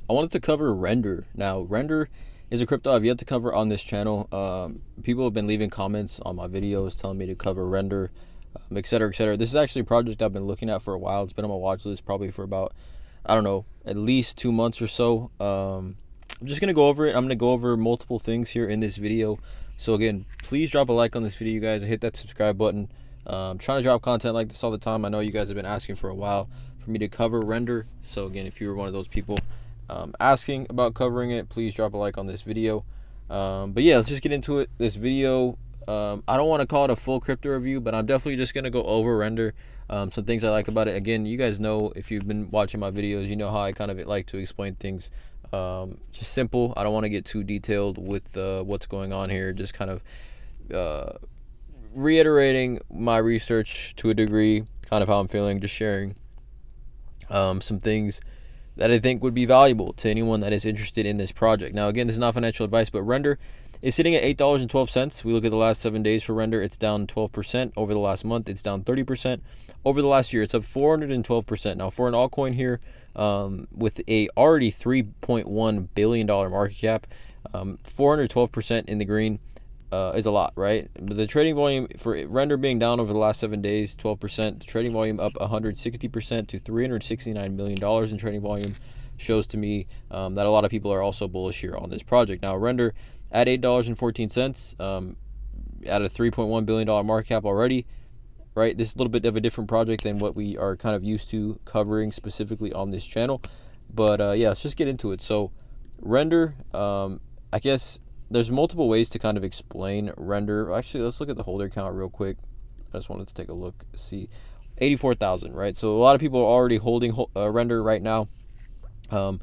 I wanted to cover Rndr. Now, Rndr is a crypto I've yet to cover on this channel. People have been leaving comments on my videos telling me to cover Rndr, et cetera, et cetera. This is actually a project I've been looking at for a while. It's been on my watch list probably for about, I don't know, at least 2 months or so. I'm just going to go over it. I'm going to go over multiple things here in this video. So again, please drop a like on this video, you guys. Hit that subscribe button. I'm trying to drop content like this all the time. I know you guys have been asking for a while for me to cover Rndr. So again, if you were one of those people asking about covering it, please drop a like on this video. But yeah, let's just get into it. This video, I don't want to call it a full crypto review, but I'm definitely just going to go over Rndr, some things I like about it. Again, you guys know, if you've been watching my videos, you know how I kind of like to explain things just simple. I don't want to get too detailed with what's going on here. Just kind of reiterating my research to a degree, kind of how I'm feeling, just sharing some things that I think would be valuable to anyone that is interested in this project. Now, again, this is not financial advice, but Rndr is sitting at $8.12. We look at the last 7 days for Rndr. It's down 12%. Over the last month, it's down 30%. Over the last year, it's up 412%. Now, for an altcoin here, with a already $3.1 billion market cap, 412% in the green is a lot, right? The trading volume for Rndr being down over the last 7 days, 12%. The trading volume up 160% to $369 million in trading volume shows to me that a lot of people are also bullish here on this project. Now, Rndr at $8.14, at a $3.1 billion market cap already, right? This is a little bit of a different project than what we are kind of used to covering specifically on this channel. But yeah, let's just get into it. So Rndr, I guess there's multiple ways to kind of explain Rndr. Actually, let's look at the holder count real quick. I just wanted to take a look, see. 84,000, right? So a lot of people are already holding Rndr right now. But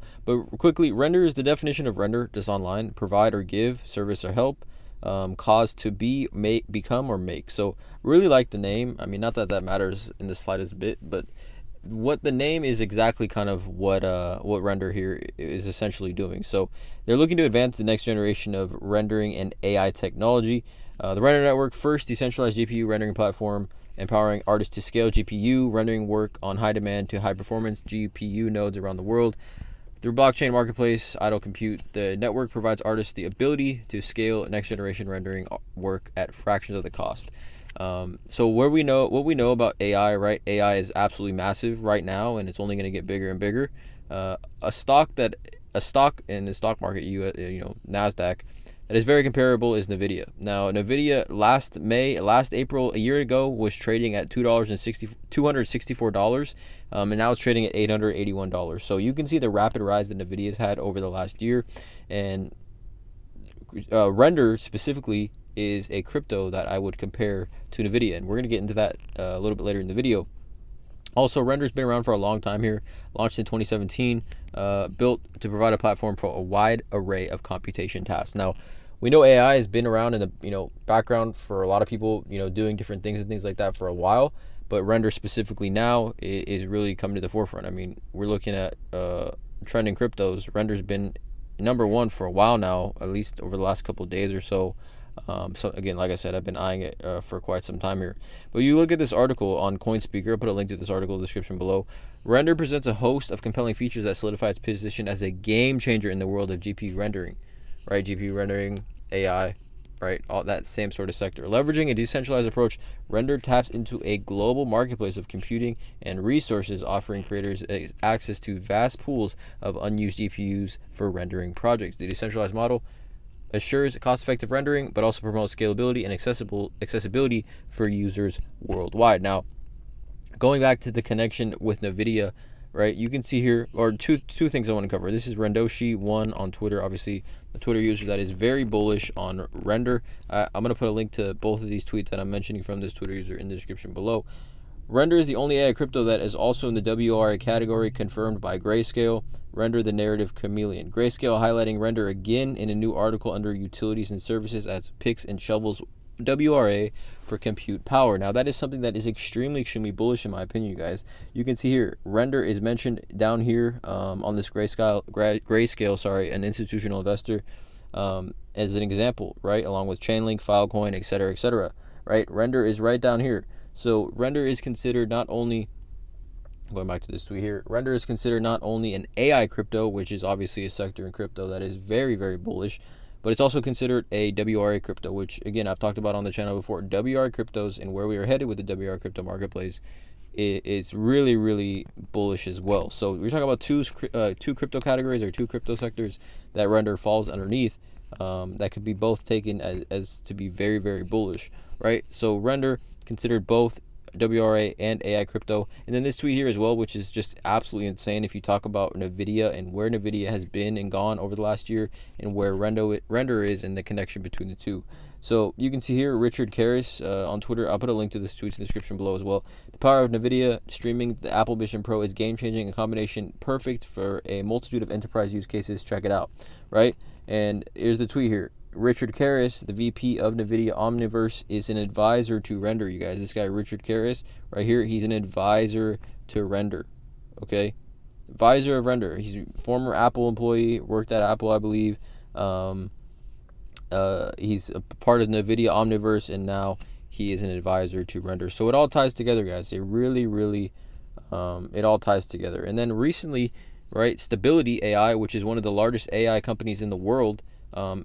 quickly, Rndr is the definition of render, just online: provide or give, service or help, cause to be, make, become, or make. So really like the name. I mean, not that that matters in the slightest bit, but what the name is exactly kind of what Rndr here is essentially doing. So they're looking to advance the next generation of rendering and AI technology. The Rndr network, first decentralized GPU rendering platform, empowering artists to scale GPU rendering work on high demand to high performance GPU nodes around the world. Through blockchain marketplace, idle compute, the network provides artists the ability to scale next generation rendering work at fractions of the cost. So what we know about AI, right? AI is absolutely massive right now, and it's only going to get bigger and bigger. A stock in the stock market, Nasdaq, that is very comparable is Nvidia. Now, Nvidia last April, a year ago, was trading at $264, and now it's trading at $881. So you can see the rapid rise that Nvidia's had over the last year, and Rndr specifically is a crypto that I would compare to Nvidia, and we're going to get into that a little bit later in the video. Also, Rndr's been around for a long time here, launched in 2017, built to provide a platform for a wide array of computation tasks. Now, we know AI has been around in the background for a lot of people, doing different things and things like that for a while, but Rndr specifically now is really coming to the forefront. I mean, we're looking at trending cryptos. Rndr's been number one for a while now, at least over the last couple of days or so. So again, like I said, I've been eyeing it for quite some time here. But you look at this article on CoinSpeaker. I'll put a link to this article in the description below. Rndr presents a host of compelling features that solidify its position as a game changer in the world of GPU rendering, right? GPU rendering, AI, right? All that same sort of sector. Leveraging a decentralized approach, Rndr taps into a global marketplace of computing and resources, offering creators access to vast pools of unused GPUs for rendering projects. The decentralized model assures cost-effective rendering, but also promotes scalability and accessibility for users worldwide. Now, going back to the connection with Nvidia, right? You can see here, or two things I want to cover. This is Rendoshi1 on Twitter, obviously a Twitter user that is very bullish on Rndr. I'm going to put a link to both of these tweets that I'm mentioning from this Twitter user in the description below. Rndr is the only AI crypto that is also in the WRA category, confirmed by Grayscale. Rndr, the narrative chameleon. Grayscale highlighting Rndr again in a new article under utilities and services as picks and shovels WRA for compute power. Now, that is something that is extremely bullish in my opinion, you guys. You can see here, Rndr is mentioned down here on this Grayscale, an institutional investor, as an example, right? Along with Chainlink, Filecoin, etc., right? Rndr is right down here. So Rndr is considered not only Going back to this tweet here, Rndr is considered not only an AI crypto, which is obviously a sector in crypto that is very, very bullish, but it's also considered a WRA crypto, which again I've talked about on the channel before. WRA cryptos and where we are headed with the WRA crypto marketplace is really, really bullish as well. So we're talking about two crypto categories or two crypto sectors that Rndr falls underneath. That could be both taken as to be very, very bullish, right? So Rndr considered both WRA and AI crypto. And then this tweet here as well, which is just absolutely insane. If you talk about Nvidia and where Nvidia has been and gone over the last year, and where Rndr is, and the connection between the two. So you can see here Richard Karras on Twitter. I'll put a link to this tweet in the description below as well. The power of Nvidia streaming the Apple Vision Pro is game changing, a combination perfect for a multitude of enterprise use cases. Check it out, right? And here's the tweet here. Richard Karras, the VP of Nvidia Omniverse, is an advisor to Rndr, you guys. This guy, Richard Karras, right here, he's an advisor to Rndr, okay? Advisor of Rndr. He's a former Apple employee, worked at Apple, I believe. He's a part of Nvidia Omniverse, and now he is an advisor to Rndr. So it all ties together, guys. It really, really, it all ties together. And then recently, right, Stability AI, which is one of the largest AI companies in the world,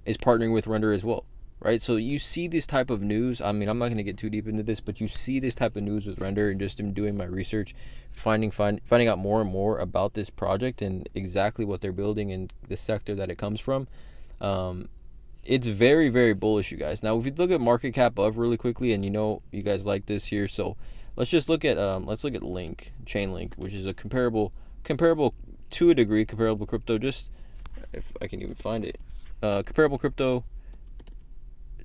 is partnering with Rndr as well, right? So you see this type of news. I mean, I'm not going to get too deep into this, but you see this type of news with Rndr, and just in doing my research, finding out more and more about this project and exactly what they're building and the sector that it comes from. It's very, very bullish, you guys. Now, if you look at market cap of really quickly, and you know you guys like this here, so let's just look at Chainlink, which is a comparable to a degree comparable crypto. Just if I can even find it. Comparable crypto,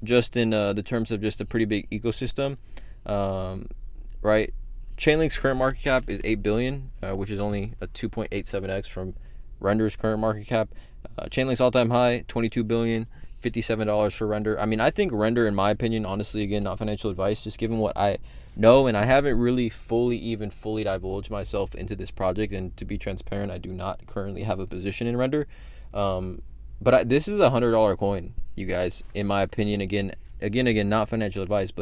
just in the terms of just a pretty big ecosystem, right? Chainlink's current market cap is 8 billion, which is only a 2.87x from Rndr's current market cap. Chainlink's all-time high, 22 billion, $57 for Rndr. I mean, I think Rndr, in my opinion, honestly, again, not financial advice, just given what I know, and I haven't really fully divulged myself into this project, and to be transparent, I do not currently have a position in Rndr. But this is a $100 coin, you guys, in my opinion. Again, not financial advice, but